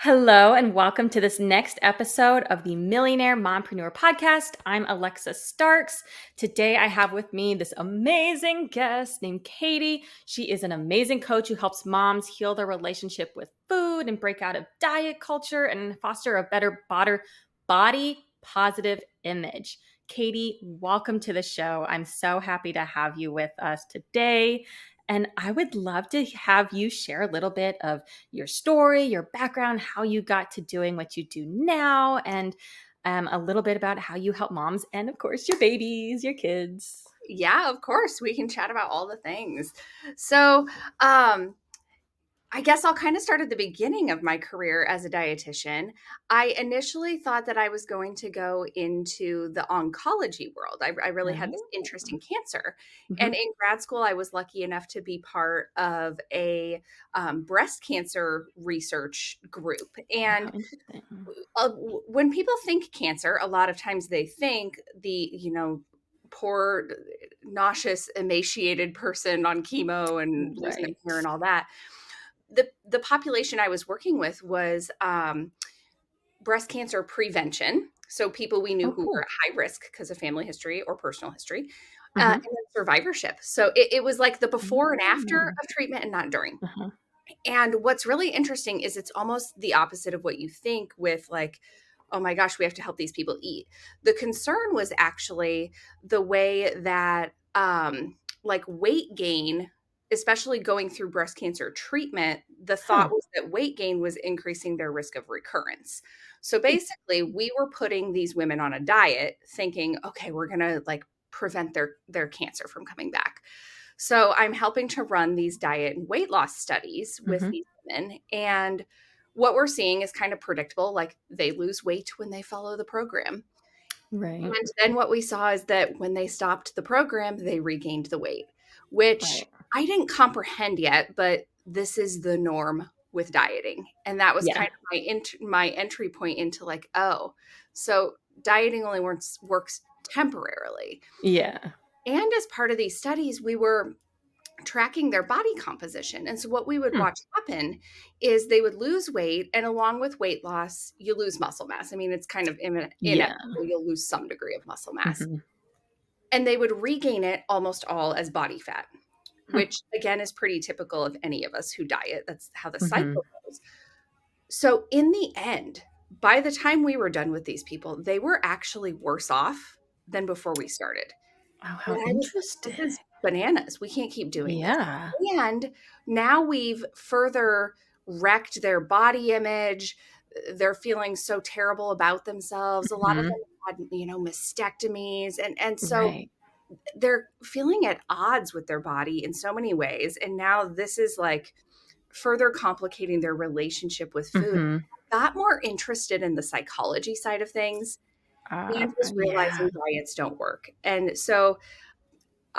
Hello, and welcome to this next episode of the Millionaire Mompreneur podcast. I'm Alexa Starks. Today, I have with me this amazing guest named Katy. She is an amazing coach who helps moms heal their relationship with food and break out of diet culture and foster a better body positive image. Katy, welcome to the show. I'm so happy to have you with us today. And I would love to have you share a little bit of your story, your background, how you got to doing what you do now, and a little bit about how you help moms and, of course, your babies, your kids. Yeah, of course. We can chat about all the things. So, I guess I'll kind of start at the beginning of my career as a dietitian. I initially thought that I was going to go into the oncology world. I really had this interest in cancer. And Mhm. in grad school, I was lucky enough to be part of a breast cancer research group. Wow, And interesting. when people think cancer, a lot of times they think poor, nauseous, emaciated person on chemo and losing their Right. hair and all that. The population I was working with was breast cancer prevention. So people we knew Oh, who were cool. at high risk because of family history or personal history, and Hmm. then survivorship. So it was like the before and after Mm. of treatment and not during. Uh-huh. And what's really interesting is it's almost the opposite of what you think with like, oh my gosh, we have to help these people eat. The concern was actually the way that like weight gain, especially going through breast cancer treatment, the thought Huh. was that weight gain was increasing their risk of recurrence. So basically, we were putting these women on a diet thinking, okay, we're going to like prevent their cancer from coming back. So I'm helping to run these diet and weight loss studies with Hmm. these women. And what we're seeing is kind of predictable. Like they lose weight when they follow the program. Right. And then what we saw is that when they stopped the program, they regained the weight, which Right. I didn't comprehend yet, but this is the norm with dieting. And that was kind Yeah. of my entry point into like, oh, so dieting only works temporarily. Yeah. And as part of these studies, we were tracking their body composition. And so what we would Hmm. watch happen is they would lose weight, and along with weight loss, you lose muscle mass. I mean, it's kind of Yeah. inevitable. You'll lose some degree of muscle mass. Hmm. And they would regain it almost all as body fat, which again is pretty typical of any of us who diet. That's how the Hmm. cycle goes. So in the end, by the time we were done with these people, they were actually worse off than before we started. Wow, And how I was like, interesting. "This is bananas. We can't keep doing this." Yeah. And now we've further wrecked their body image. They're feeling so terrible about themselves. A lot of Hmm. them had, mastectomies, and so Right. they're feeling at odds with their body in so many ways. And now this is like further complicating their relationship with food. Hmm. Got more interested in the psychology side of things and was Yeah. realizing diets don't work. And so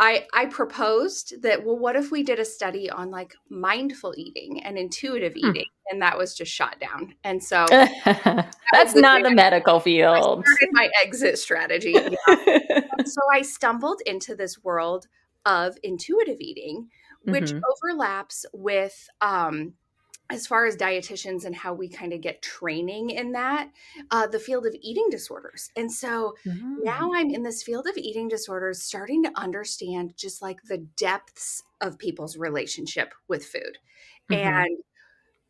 I proposed that, well, what if we did a study on like mindful eating and intuitive eating? Hmm. And that was just shot down. And so that was That's the day not the medical I field. started my exit strategy. Yeah. And so I stumbled into this world of intuitive eating, which Hmm. overlaps with as far as dietitians and how we kind of get training in that, the field of eating disorders. And so now Mm. I'm in this field of eating disorders, starting to understand just like the depths of people's relationship with food. Mhm.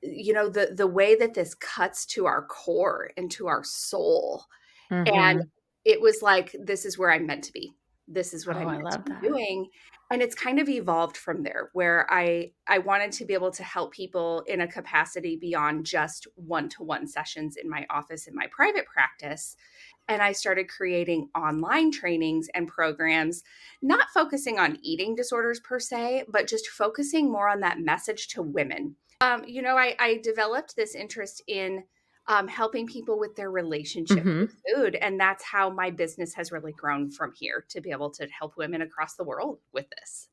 And the way that this cuts to our core and to our soul. And Mhm. it was like, this is where I'm meant to be. This is what Oh, I'm I meant to love be that. doing. And it's kind of evolved from there, where I wanted to be able to help people in a capacity beyond just one-to-one sessions in my office in my private practice. And I started creating online trainings and programs, not focusing on eating disorders per se, but just focusing more on that message to women. I developed this interest in helping people with their relationship with Mhm. food. And that's how my business has really grown from here to be able to help women across the world with this.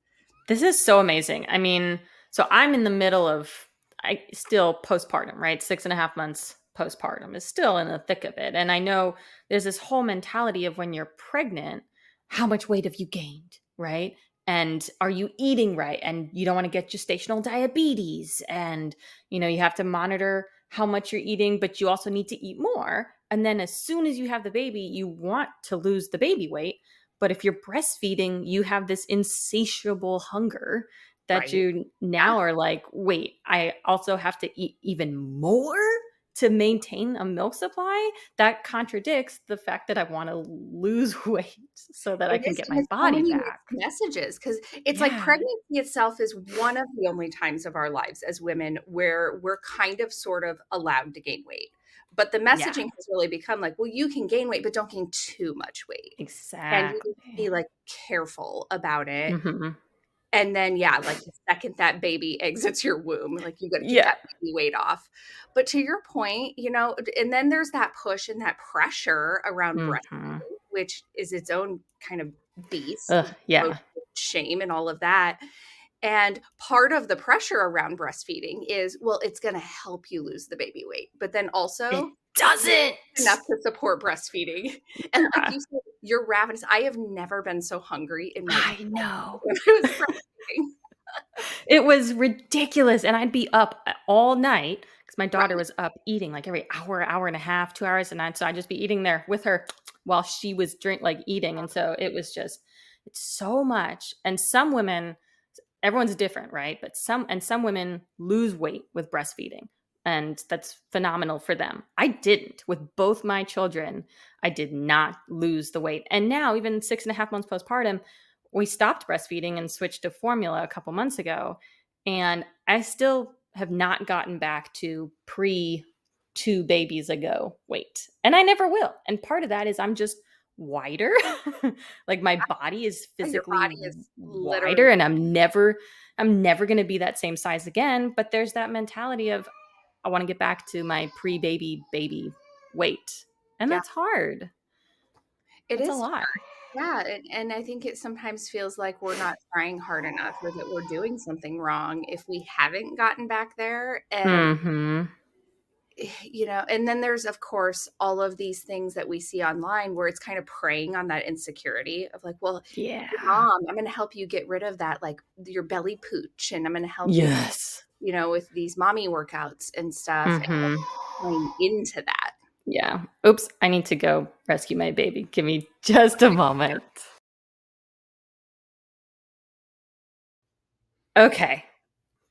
This is so amazing. I mean, so I'm in the middle of I still postpartum, right? 6.5 months postpartum is still in the thick of it. And I know there's this whole mentality of when you're pregnant, how much weight have you gained, right? And are you eating right? And you don't want to get gestational diabetes. And, you have to monitor how much you're eating, but you also need to eat more. And then as soon as you have the baby, you want to lose the baby weight. But if you're breastfeeding, you have this insatiable hunger that Right. you Yeah. now are like, wait, I also have to eat even more to maintain a milk supply? That contradicts the fact that I want to lose weight so that I It can is, get and my it's so body many back. mixed messages because it's like Yeah. pregnancy itself is one of the only times of our lives as women where we're kind of sort of allowed to gain weight. But the Yeah. messaging has really become like, well, you can gain weight, but don't gain too much weight. And you need to Exactly. be like careful about it. Mhm. And then, yeah, like the second that baby exits your womb, like you got to get Yeah. that baby weight off. But to your point, and then there's that push and that pressure around Mhm. breastfeeding, which is its own kind of beast, Ugh, yeah. shame and all of that. And part of the pressure around breastfeeding is, well, it's going to help you lose the baby weight. But then It also, enough doesn't. to support breastfeeding. And like Yeah. you said, you're ravenous. I have never been so hungry in my I life know. when I was breastfeeding. It was ridiculous, and I'd be up all night because my daughter Right. was up eating, like, every hour, hour and a half, 2 hours, and I'd just be eating there with her while she was eating, and so it was just it's so much, and some women everyone's different, right? But some women lose weight with breastfeeding, and that's phenomenal for them. I didn't with both my children. I did not lose the weight, and now even 6.5 months postpartum, we stopped breastfeeding and switched to formula a couple months ago, and I still have not gotten back to pre 2 babies ago weight, and I never will. And part of that is I'm just wider. Like my body is Your physically body is wider, literally and I'm never going to be that same size again, but there's that mentality of I want to get back to my pre-baby weight. And yeah, that's hard. it That's a is lot. hard. Yeah, and I think it sometimes feels like we're not trying hard enough or that we're doing something wrong if we haven't gotten back there. And Mhm. and then there's of course all of these things that we see online where it's kind of preying on that insecurity of like, well, Yeah. mom, I'm going to help you get rid of that, like your belly pooch, and I'm going to help you, Yes. with these mommy workouts and stuff, and Mhm. playing into that. Yeah. Oops, I need to go rescue my baby. Give me just a moment. Okay.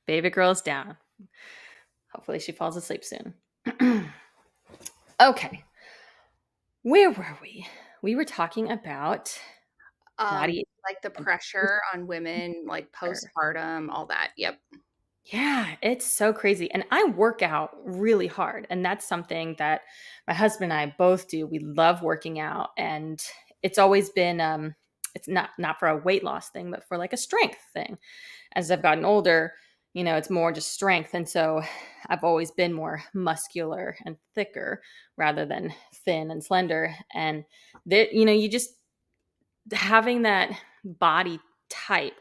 Baby girl's down. Hopefully she falls asleep soon. Okay. Where were we? We were talking about body. Like the pressure on women, like postpartum, all that. Yep. Yeah, it's so crazy. And I work out really hard. And that's something that my husband and I both do. We love working out. And it's always been it's not for a weight loss thing, but for like a strength thing. As I've gotten older, it's more just strength. And so I've always been more muscular and thicker rather than thin and slender. And that, you just having that body type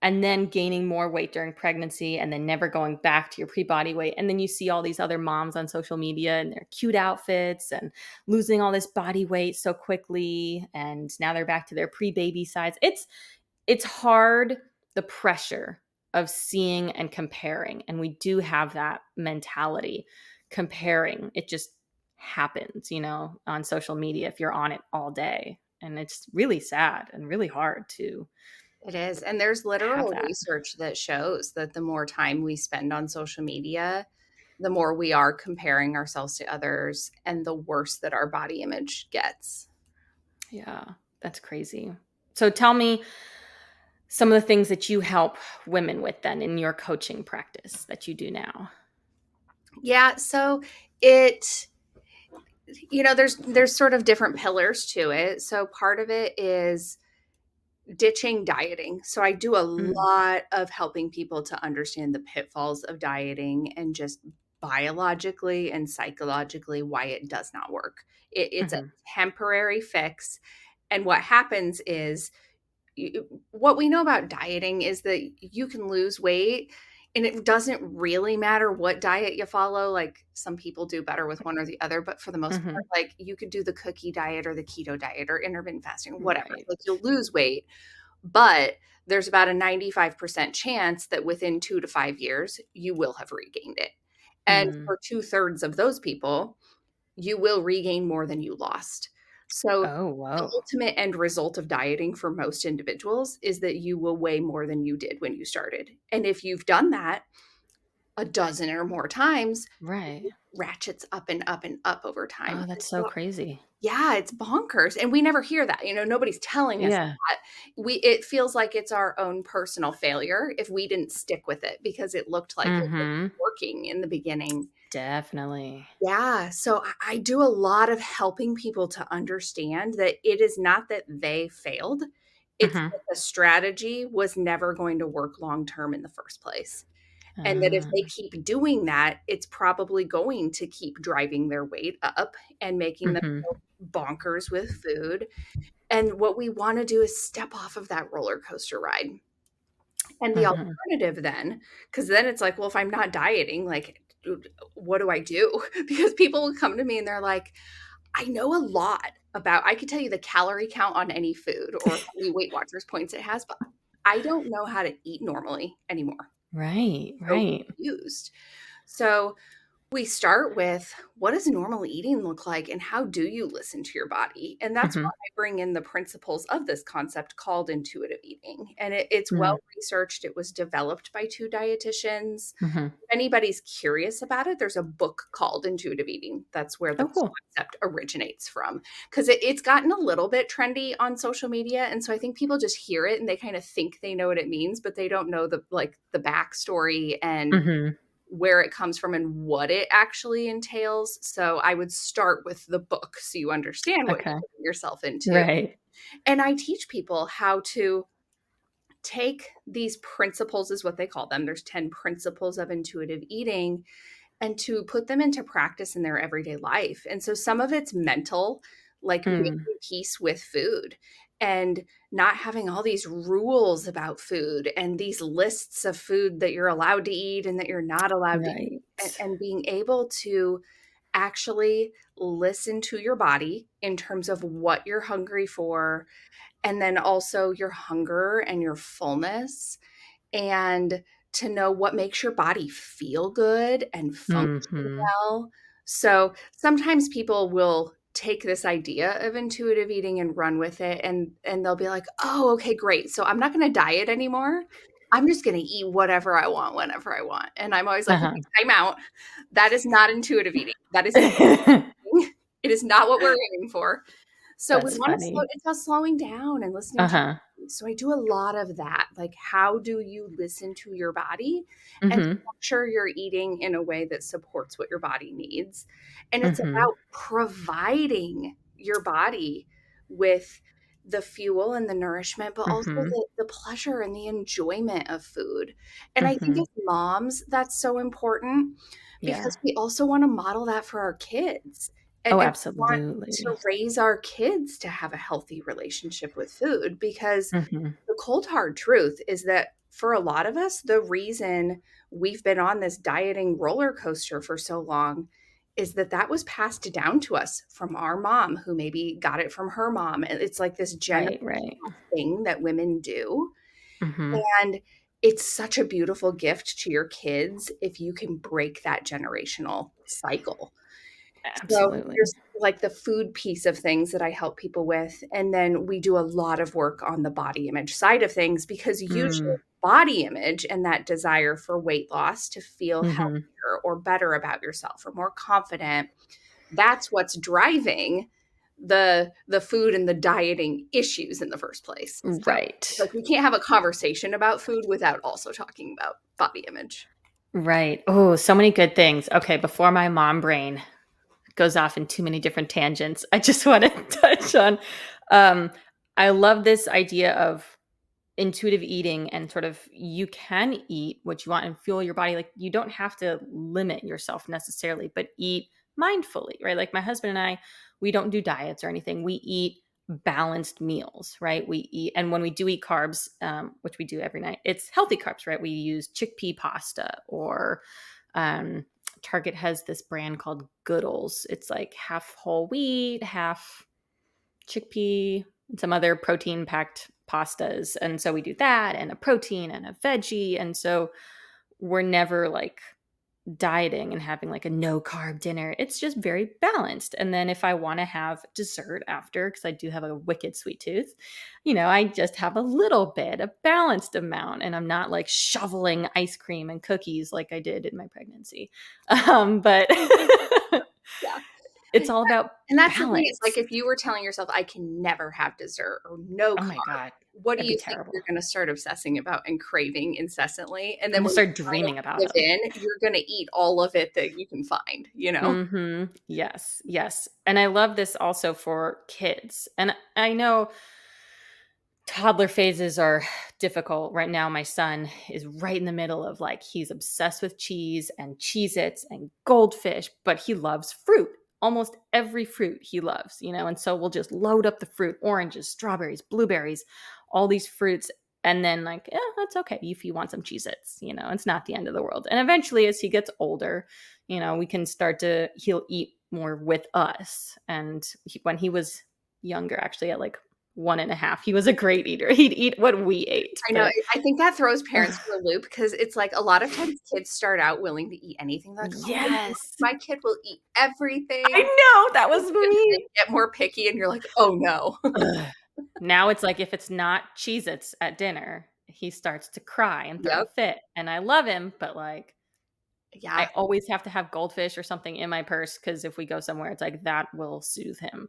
and then gaining more weight during pregnancy and then never going back to your pre-body weight. And then you see all these other moms on social media and their cute outfits and losing all this body weight so quickly, and now they're back to their pre-baby size. It's hard, the pressure of seeing and comparing, and we do have that mentality. Comparing, it just happens, on social media if you're on it all day, and it's really sad and really hard to It is. And there's have literal that. research that shows that the more time we spend on social media, the more we are comparing ourselves to others and the worse that our body image gets. Yeah, that's crazy. So tell me some of the things that you help women with then in your coaching practice that you do now. Yeah, so it there's sort of different pillars to it. So part of it is ditching dieting. So I do a Mm, lot of helping people to understand the pitfalls of dieting and just biologically and psychologically why it does not work. It's a mhm, temporary fix. And what happens is what we know about dieting is that you can lose weight and it doesn't really matter what diet you follow. Like some people do better with one or the other, but for the most part, mhm, like you could do the cookie diet or the keto diet or intermittent fasting, whatever. right. Like you'll lose weight, but there's about a 95% chance that within 2 to 5 years, you will have regained it. And Mm. for 2/3 of those people, you will regain more than you lost. So Oh, the whoa. ultimate end result of dieting for most individuals is that you will weigh more than you did when you started. And if you've done that a dozen or more times, Right. it ratchets up and up and up over time. Oh, that's so crazy. Yeah, it's bonkers, and we never hear that, nobody's telling us Yeah. that. It feels like it's our own personal failure if we didn't stick with it because it looked like it was Mhm. working in the beginning. Definitely. Yeah, so I do a lot of helping people to understand that it is not that they failed, it's Mhm. that the strategy was never going to work long term in the first place. And that if Ah. they keep doing that, it's probably going to keep driving their weight up and making them Mhm. bonkers with food. And what we wanna do is step off of that roller coaster ride. And the Mhm. alternative then, because then it's like, well, if I'm not dieting, like, what do I do? Because people will come to me and they're like, I know a lot about I could tell you the calorie count on any food or how many Weight Watchers points it has, but I don't know how to eat normally anymore. Right, So right. confused. So we start with what does normal eating look like and how do you listen to your body? And that's why Mhm. I bring in the principles of this concept called intuitive eating. And it's well Mm. researched. It was developed by two dietitians. Mhm. If anybody's curious about it, there's a book called Intuitive Eating. That's where the Oh, cool. concept originates from. Because it's gotten a little bit trendy on social media. And so I think people just hear it and they kind of think they know what it means, but they don't know the backstory and Mhm. where it comes from and what it actually entails. So I would start with the book so you understand what Okay. you're getting yourself into. Right. And I teach people how to take these principles, is what they call them. There's 10 principles of intuitive eating, and to put them into practice in their everyday life. And so some of it's mental, like making Mm. peace with food and not having all these rules about food and these lists of food that you're allowed to eat and that you're not allowed to eat, Right. and being able to actually listen to your body in terms of what you're hungry for, and then also your hunger and your fullness, and to know what makes your body feel good and function Mhm. well. So sometimes people will take this idea of intuitive eating and run with it, and they'll be like, "Oh, okay, great. So I'm not going to diet anymore. I'm just going to eat whatever I want whenever I want." And I'm always like, Uh-huh. "Okay, time out. That is not intuitive eating. That is it is not what we're aiming for." So we That's wanna slow funny. it's about slowing down and listening to Uh-huh. your body. So I do a lot of that, like, how do you listen to your body and Mhm. structure your eating in a way that supports what your body needs? And it's Mhm. about providing your body with the fuel and the nourishment, but also Mhm. the pleasure and the enjoyment of food. And I think Mhm. as moms, that's so important Yeah. because we also wanna model that for our kids, Oh, and we want to absolutely. raise our kids to have a healthy relationship with food, because Mhm. the cold hard truth is that for a lot of us, the reason we've been on this dieting roller coaster for so long is that that was passed down to us from our mom, who maybe got it from her mom. And it's like this generational Right, right. thing that women do. Mhm. And it's such a beautiful gift to your kids if you can break that generational cycle. So Absolutely. there's like the food piece of things that I help people with. And then we do a lot of work on the body image side of things, because usually Mm. body image and that desire for weight loss to feel Mhm. healthier or better about yourself or more confident, that's what's driving the food and the dieting issues in the first place. So Right. like we can't have a conversation about food without also talking about body image. Right. Oh, so many good things. Okay, before my mom brain goes off in too many different tangents, I just want to touch on um I love this idea of intuitive eating, and sort of you can eat what you want and fuel your body. Like, you don't have to limit yourself necessarily, but eat mindfully, right? Like, my husband and I, we don't do diets or anything. We eat balanced meals, right? We eat, and when we do eat carbs, which we do every night, it's healthy carbs, right? We use chickpea pasta, or um, Target has this brand called Goodles. It's like half whole wheat, half chickpea, and some other protein packed pastas. And so we do that, and a protein and a veggie. And so we're never like dieting and having like a no carb dinner. It's just very balanced. And then if I want to have dessert after, because I do have a wicked sweet tooth, I just have a little bit, a balanced amount, and I'm not like shoveling ice cream and cookies like I did in my pregnancy. But Yeah. it's all about And that's the thing. It's like balance. if you were telling yourself, I can never have dessert or no Oh my carb, God, what do that'd be you think terrible. you're going to start obsessing about and craving incessantly? And I'm then gonna when you start finally dreaming about give them. in, you're going to eat all of it that you can find, you know? Yes, yes. And I love this also for kids. And I know toddler phases are difficult. Right now, my son is right in the middle of like, he's obsessed with cheese and Cheez Its and goldfish, but he loves fruit. Almost every fruit he loves, and so we'll just load up the fruit, oranges, strawberries, blueberries, all these fruits. And then, like, that's okay if you want some Cheez Its, it's not the end of the world. And eventually, as he gets older, we can he'll eat more with us. And when he was younger, actually, at like 1.5, he was a great eater. He'd eat what we ate, I know. but I think that throws parents for a loop because it's like a lot of times kids start out willing to eat anything. They're like, oh yes, my kid will eat I everything. know that was And they me. get more picky, and you're like, oh no. Ugh. Now it's like if it's not Cheez Its at dinner, he starts to cry and throw a Yep. fit. And I love him, but like Yeah. I always have to have goldfish or something in my purse because if we go somewhere, it's like that will soothe him.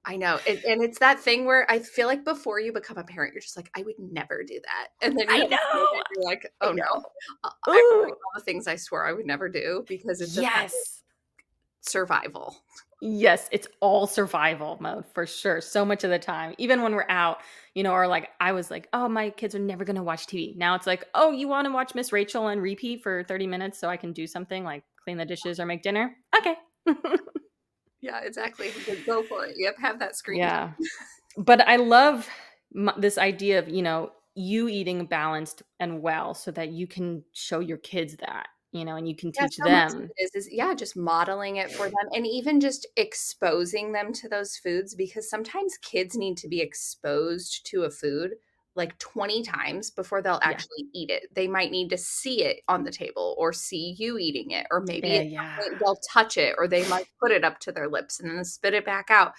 I know, and it's that thing where I feel like before you become a parent, you're just like, "I would never do that," and then you I have a kid know. and you're like, I "Oh, no." know. I'm doing Ooh, all the things I swore I would never do because it's about yes. survival. Yes, it's all survival mode for sure. So much of the time, even when we're out, or like I was like, oh, my kids are never going to watch TV. Now it's like, oh, you want to watch Miss Rachel on repeat for 30 minutes so I can do something like clean the dishes or make dinner? Okay. Yeah, exactly. Go for it. Yep, have that screen Yeah. time. But I love this idea of, you eating balanced and well so that you can show your kids that, and you can Yeah, teach so much of them. it is yeah, just modeling it for them and even just exposing them to those foods because sometimes kids need to be exposed to a food like 20 times before they'll Yeah. actually eat it. They might need to see it on the table or see you eating it, or maybe Yeah. at Yeah. some point they'll touch it or they might put it up to their lips and then spit it back out.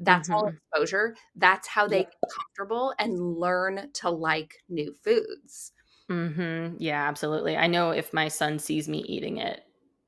That's all Hmm. exposure. That's how they Yep. get comfortable and learn to like new foods. Yeah, absolutely. I know if my son sees me eating it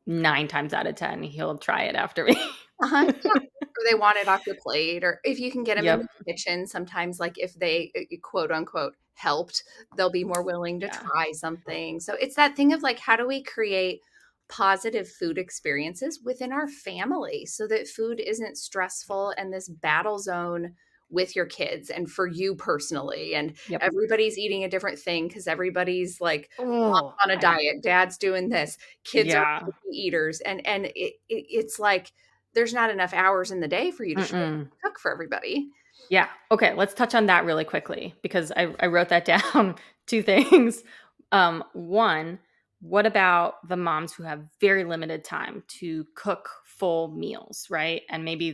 9 times out of 10, he'll try it after me. Uh-huh, yeah, or they want it off your plate, or if you can get them in the Yep. kitchen, sometimes, like, if they, quote, unquote, "helped," they'll be more willing to Yeah. try something, so it's that thing of, like, how do we create positive food experiences within our family so that food isn't stressful and this battle zone with your kids and for you personally, and Yep. everybody's eating a different thing because everybody's, like, mom's Oh, on a I diet, dad's doing this, kids are yeah. picky eaters, and it's like there's not enough hours in the day for you to show up Mm-mm. and cook for everybody. Yeah. Okay, let's touch on that really quickly because I wrote that down. 2 things. 1, what about the moms who have very limited time to cook full meals, right? And maybe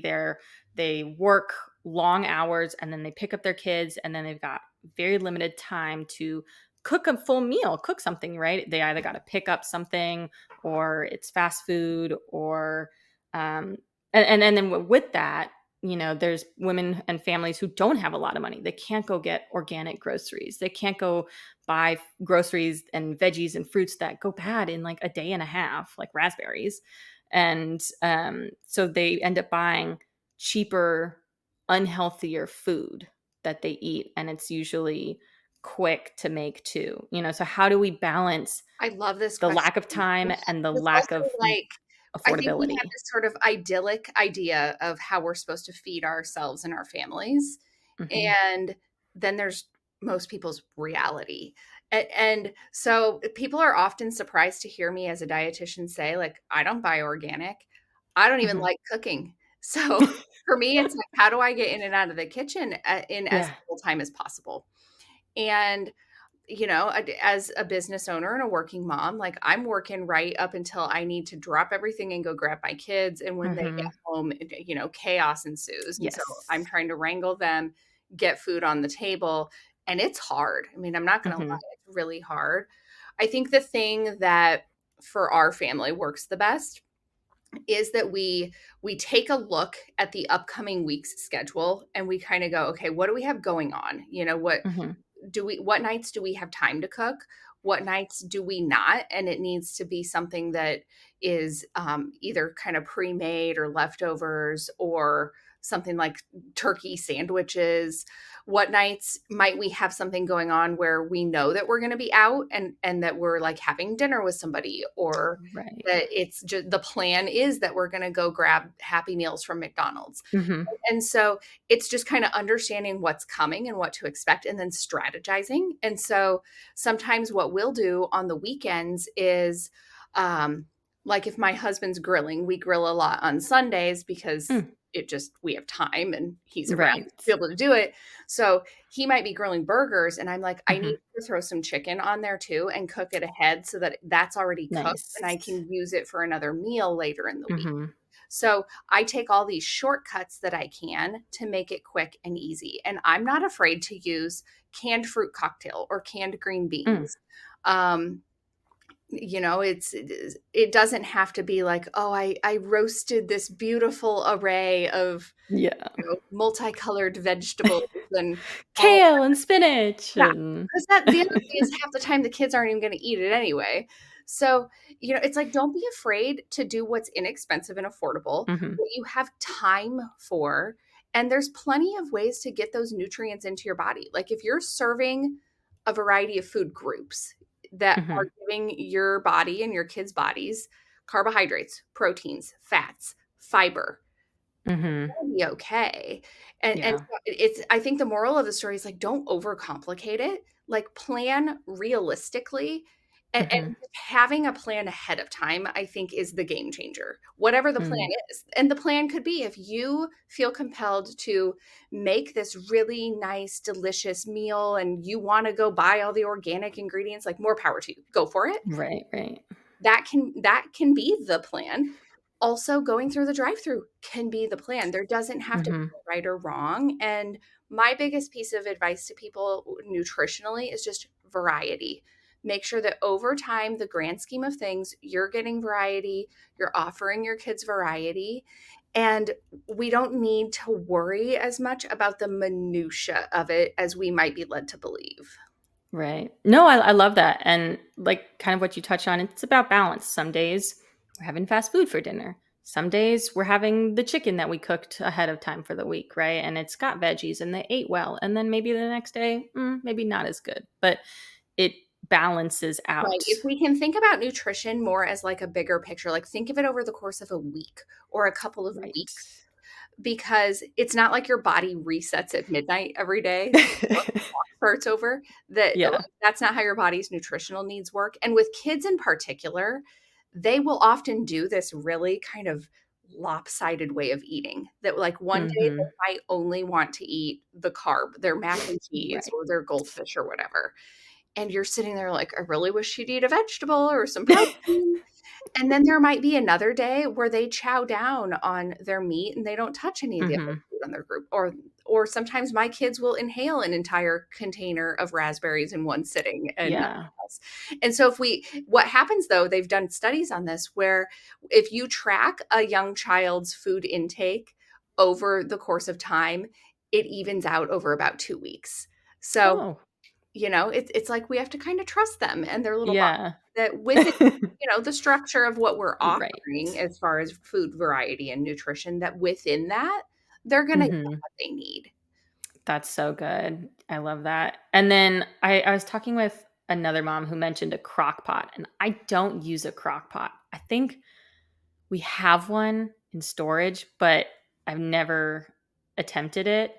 they work long hours and then they pick up their kids and then they've got very limited time to cook a full meal, cook something, right? They either got to pick up something or it's fast food or um and then with that, there's women and families who don't have a lot of money. They can't go get organic groceries. They can't go buy groceries and veggies and fruits that go bad in like a day and a half, like raspberries. And so they end up buying cheaper, unhealthier food that they eat. And it's usually quick to make too. So how do we balance I love this the question. lack of time and the It's lack of also like I think we have affordability? this sort of idyllic idea of how we're supposed to feed ourselves and our families, Hmm. and then there's most people's reality. And so people are often surprised to hear me as a dietitian say, like, I don't buy organic. I don't even Hmm. like cooking. So for me, it's like, how do I get in and out of the kitchen in as Yeah. little time as possible? And as a business owner and a working mom, like I'm working right up until I need to drop everything and go grab my kids. And when they get Hmm. home, chaos ensues. And so I'm Yes. trying to wrangle them, get food on the table. And it's hard. I mean, I'm not going to lie, Mhm. it's really hard. I think the thing that for our family works the best is that we take a look at the upcoming week's schedule and we kind of go, okay, what do we have going on? Mm-hmm. What nights do we have time to cook? What nights do we not? And it needs to be something that is either kind of pre-made or leftovers, or something like turkey sandwiches. What nights might we have something going on where we know that we're going to be out and that we're like having dinner with somebody, or Right. that it's just the plan is that we're going to go grab Happy Meals from McDonald's. Mm-hmm. And so it's just kind of understanding what's coming and what to expect and then strategizing. And so sometimes what we'll do on the weekends is like if my husband's grilling, we grill a lot on Sundays because Mm. we have time and he's around Right. to be able to do it. So he might be grilling burgers and I'm like, I Mm-hmm. need to throw some chicken on there too and cook it ahead so that that's already cooked and I Nice. can use it for another meal later in the week. Mm-hmm. So I take all these shortcuts that I can to make it quick and easy. And I'm not afraid to use canned fruit cocktail or canned green Mm. beans. Um, it doesn't have to be like, oh, I roasted this beautiful array of Yeah. multicolored vegetables and all. Kale and spinach Yeah, and because that the other thing is half the time the kids aren't even gonna eat it anyway. So, it's like, don't be afraid to do what's inexpensive and affordable, mm-hmm. that you have time for, and there's plenty of ways to get those nutrients into your body. Like, if you're serving a variety of food groups that Mm-hmm. are giving your body and your kids' bodies carbohydrates, proteins, fats, fiber, Mm-hmm. gonna be okay. And Yeah. so I think the moral of the story is like, don't overcomplicate it. Like, plan realistically, and Mm-hmm. having a plan ahead of time, I think, is the game changer. Whatever the plan Mm. is. And the plan could be, if you feel compelled to make this really nice, delicious meal and you want to go buy all the organic ingredients, like, more power to you. Go for it. Right. Right. That can be the plan. Also, going through the drive-through can be the plan. There doesn't have to be Mm-hmm. right or wrong. And my biggest piece of advice to people nutritionally is just variety. Make sure that over time, the grand scheme of things, you're getting variety, you're offering your kids variety, and we don't need to worry as much about the minutia of it as we might be led to believe. Right. No, I love that. And like kind of what you touched on, it's about balance. Some days we're having fast food for dinner. Some days we're having the chicken that we cooked ahead of time for the week, right? And it's got veggies and they ate well. And then maybe the next day, maybe not as good, but it balances Right. out. If we can think about nutrition more as like a bigger picture, like think of it over the course of a week or a couple of Right. weeks, because it's not like your body resets at midnight every day when work starts over. Yeah. That's not how your body's nutritional needs work. And with kids in particular, they will often do this really kind of lopsided way of eating, that like one day Mm-hmm. they might only want to eat the carb, their mac and cheese Right. or their goldfish or whatever. And you're sitting there like, I really wish you'd eat a vegetable or some protein. And then there might be another day where they chow down on their meat and they don't touch any of the other Mm-hmm. food on their group. Or sometimes my kids will inhale an entire container of raspberries in one sitting and nothing Yeah. else. And so what happens though, they've done studies on this where if you track a young child's food intake over the course of time, it evens out over about 2 weeks. So Oh, it's like we have to kind of trust them and their little body, yeah. that within, the structure of what we're Right. offering as far as food variety and nutrition, that within that, they're going to get Mm-hmm. what they need. That's so good. I love that. And then I was talking with another mom who mentioned a crock pot, and I don't use a crock pot. I think we have one in storage, but I've never attempted it.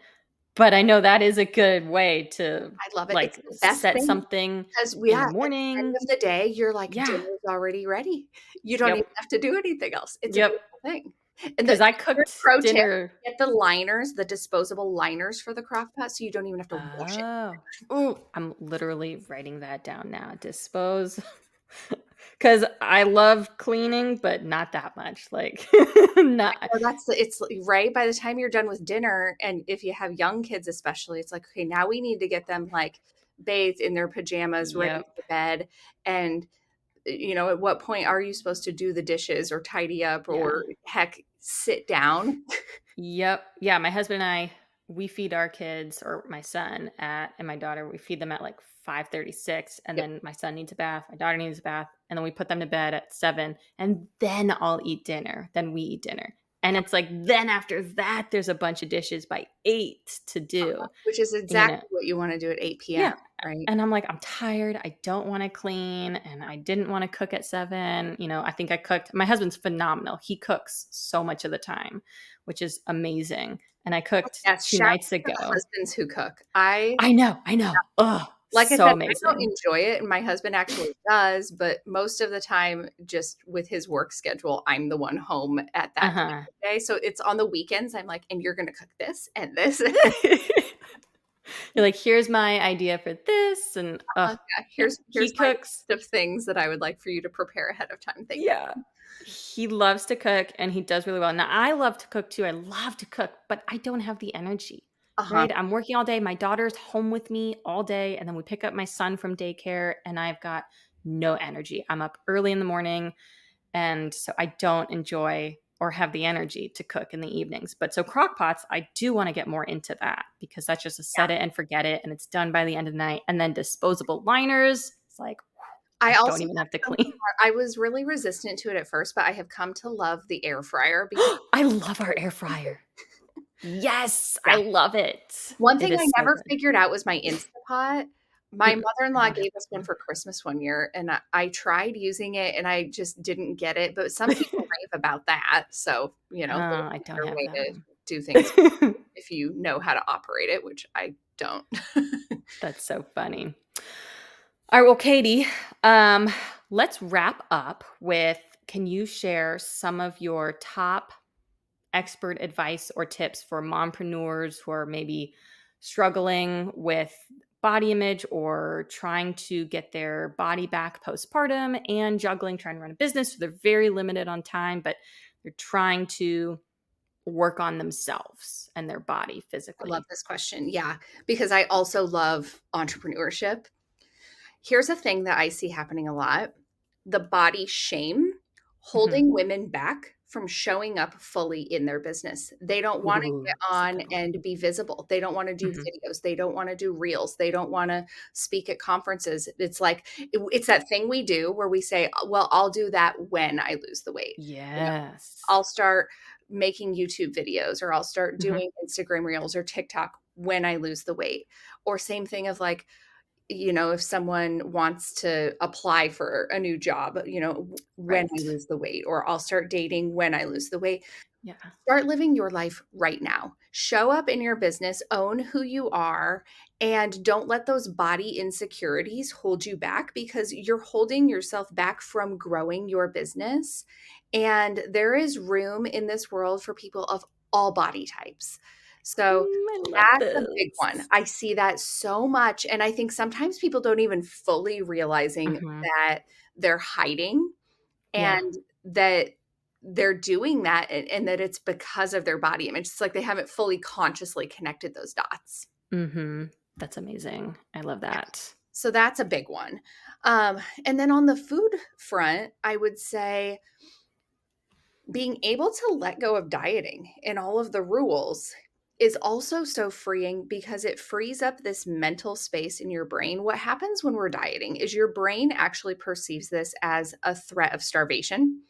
But I know that is a good way to I love it. It's like the best set thing something because in the at the end morning. of the day, you're like, Yeah. dinner's already ready. You don't even Yep. have to do anything else. It's a Yep. beautiful thing. And Because the I good cooked pro tip, dinner. get the liners, the disposable liners for the crock pot so you don't even have to wash it. Oh. Oh, I'm literally writing that down now. Dispose. Because I love cleaning, but not that much. Like, not. Well, it's right by the time you're done with dinner, and if you have young kids especially, it's like, okay, now we need to get them like bathed in their pajamas, ready Yep. for bed, and at what point are you supposed to do the dishes or tidy up Yeah. or heck, sit down? Yep. Yeah, my husband and I, we feed our kids or my son at and my daughter, we feed them at like 5:36 and Yep. then my son needs a bath, my daughter needs a bath, and then we put them to bed at 7 and then I'll eat dinner. Then we eat dinner. And it's like then after that there's a bunch of dishes by 8 to do. Which is You know. exactly what you want to do at 8 p.m., Yeah. right? And I'm like, I'm tired. I don't want to clean. And I didn't want to cook at 7. I think I cooked. My husband's phenomenal. He cooks so much of the time, which is amazing. And I cooked Yes, 2 shout out nights to the ago. husbands who cook. I I know. I know. Oh, Like I so said, I don't amazing. enjoy it, and my husband actually does, but most of the time, just with his work schedule, I'm the one home at that time Uh of the day, so it's on the weekends, I'm like, "And you're gonna cook this and this." huh. You're like, here's my idea for this. And Yeah, yeah, here's he my cooks. list of things that I would like for you to prepare ahead of time, thank you. Yeah. He loves to cook and he does really well. Now, I love to cook too. I love to cook, but I don't have the energy, Uh-huh. right? I'm working all day. My daughter's home with me all day. And then we pick up my son from daycare and I've got no energy. I'm up early in the morning. And so I don't enjoy or have the energy to cook in the evenings. But so crock pots, I do want to get more into that because that's just a Yeah. set it and forget it. And it's done by the end of the night. And then disposable liners, it's like, I I don't also even have have to come clean. I was really resistant to it at first, but I have come to love the air fryer because I love our air fryer. Yes, I yeah. love it. One It thing I is so never good. figured out was my Instapot. My I mother-in-law don't have gave us that one one. for Christmas one year, and I tried using it, and I just didn't get it, but some people rave about that, so, Oh, there's I don't another have way that to one. do things if you know how to operate it, which I don't. That's so funny. All right, well, Katie, um, let's wrap up with can you share some of your top expert advice or tips for mompreneurs who are maybe struggling with body image or trying to get their body back postpartum and juggling trying to run a business? So they're very limited on time, but they're trying to work on themselves and their body I love physically. this question, yeah, because I also love entrepreneurship. Here's a thing that I see happening a lot: the body shame Mhm. holding women back from showing up fully in their business. They don't want to Ooh, get that's a on good one. and be visible. They don't want to do Mhm. videos. They don't want to do reels. They don't want to speak at conferences. It's like it's that thing we do where we say, "Well, I'll do that when I lose the weight." You know, Yes. I'll start making YouTube videos or I'll start Mhm. doing Instagram reels or TikTok when I lose the weight. Or same thing of like, if someone wants to apply for a new job, when I Right. lose the weight, or I'll start dating when I lose the weight. Yeah. Start living your life right now. Show up in your business, own who you are, and don't let those body insecurities hold you back because you're holding yourself back from growing your business. And there is room in this world for people of all body types. So I love that's a big one. this. I see that so much. And I think sometimes people don't even fully realizing Mhm. that they're hiding Yeah. and that they're doing that and that it's because of their body image. It's like they haven't fully consciously connected those dots. Mhm. That's amazing. I love that. So that's a big one. And then on the food front, I would say being able to let go of dieting and all of the rules is also so freeing because it frees up this mental space in your brain. What happens when we're dieting is your brain actually perceives this as a threat of starvation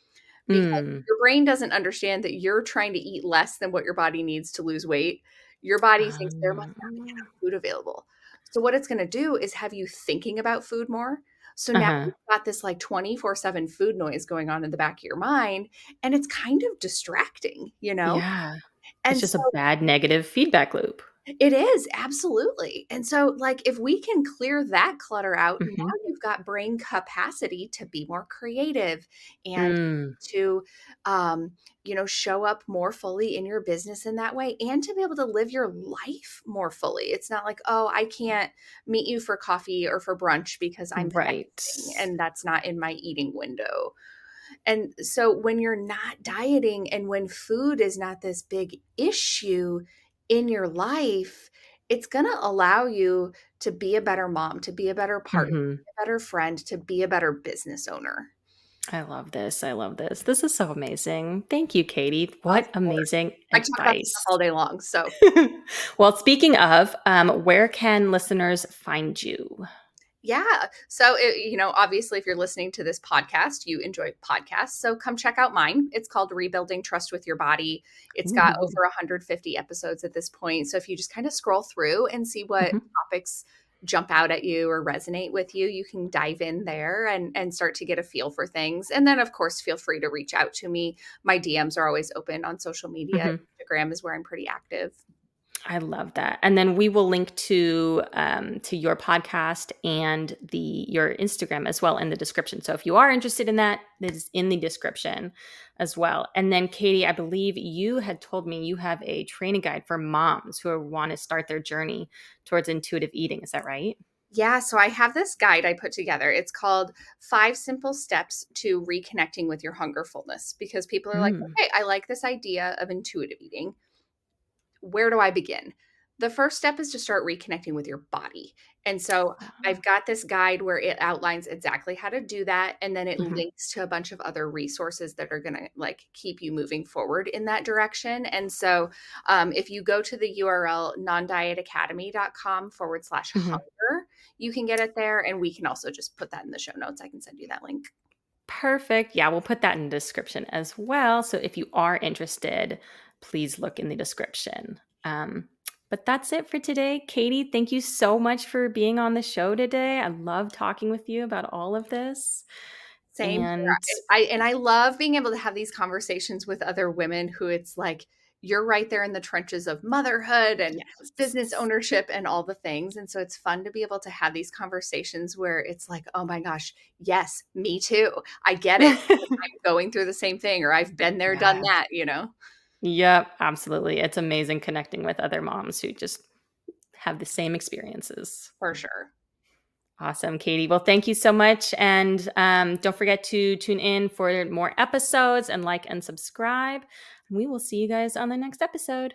because Mm. your brain doesn't understand that you're trying to eat less than what your body needs to lose weight. Your body thinks there must not be enough Um, food available. So what it's going to do is have you thinking about food more. So now uh-huh. you've got this like 24/7 food noise going on in the back of your mind, and it's kind of distracting. Yeah. It's And just a so bad negative feedback loop. it is, absolutely. And so, like, if we can clear that clutter out, now Mhm. you've got brain capacity to be more creative and Mm. to, show up more fully in your business in that way and to be able to live your life more fully. It's not like, oh, I can't meet you for coffee or for brunch because I'm Right. fasting and that's not in my eating window. And so when you're not dieting and when food is not this big issue in your life, it's going to allow you to be a better mom, to be a better partner, Hmm. a better friend, to be a better business owner. I love this. I love this. This is so amazing. Thank you, Katie. Of What course. amazing I talk about this stuff advice. all day long. So, Well, speaking of, where can listeners find you? yeah. So, obviously, if you're listening to this podcast, you enjoy podcasts. So, come check out mine. It's called Rebuilding Trust with Your Body. It's got Ooh. over 150 episodes at this point. So, if you just kind of scroll through and see what Mhm. topics jump out at you or resonate with you, you can dive in there and start to get a feel for things. And then, of course, feel free to reach out to me. My DMs are always open on social media. Mhm. Instagram is where I'm pretty active. I love that. And then we will link to your podcast and your Instagram as well in the description. So if you are interested in that, it is in the description as well. And then Katie, I believe you had told me you have a training guide for moms who want to start their journey towards intuitive eating. Is that right? Yeah, so I have this guide I put together. It's called 5 Simple Steps to Reconnecting with Your Hunger Fullness, because people are like, Mm. okay, I like this idea of intuitive eating. Where do I begin? The first step is to start reconnecting with your body. And so I've got this guide where it outlines exactly how to do that. And then it Mhm. links to a bunch of other resources that are going to like keep you moving forward in that direction. And so if you go to the URL Mhm. nondietacademy.com/hunger, you can get it there. And we can also just put that in the show notes. I can send you that link. Perfect. Yeah, we'll put that in the description as well. So if you are interested, please look in the description. But that's it for today. Katie, thank you so much for being on the show today. I love talking with you about all of this. Same And here. I love being able to have these conversations with other women who it's like you're right there in the trenches of motherhood and business yes. ownership and all the things. And so it's fun to be able to have these conversations where it's like, oh my gosh, yes, me too. I get it. I'm going through the same thing, or I've been there, done Yeah. that. Yep, absolutely. It's amazing connecting with other moms who just have the same experiences. For sure. Awesome, Katie. Well, thank you so much. And don't forget to tune in for more episodes and like and subscribe. We will see you guys on the next episode.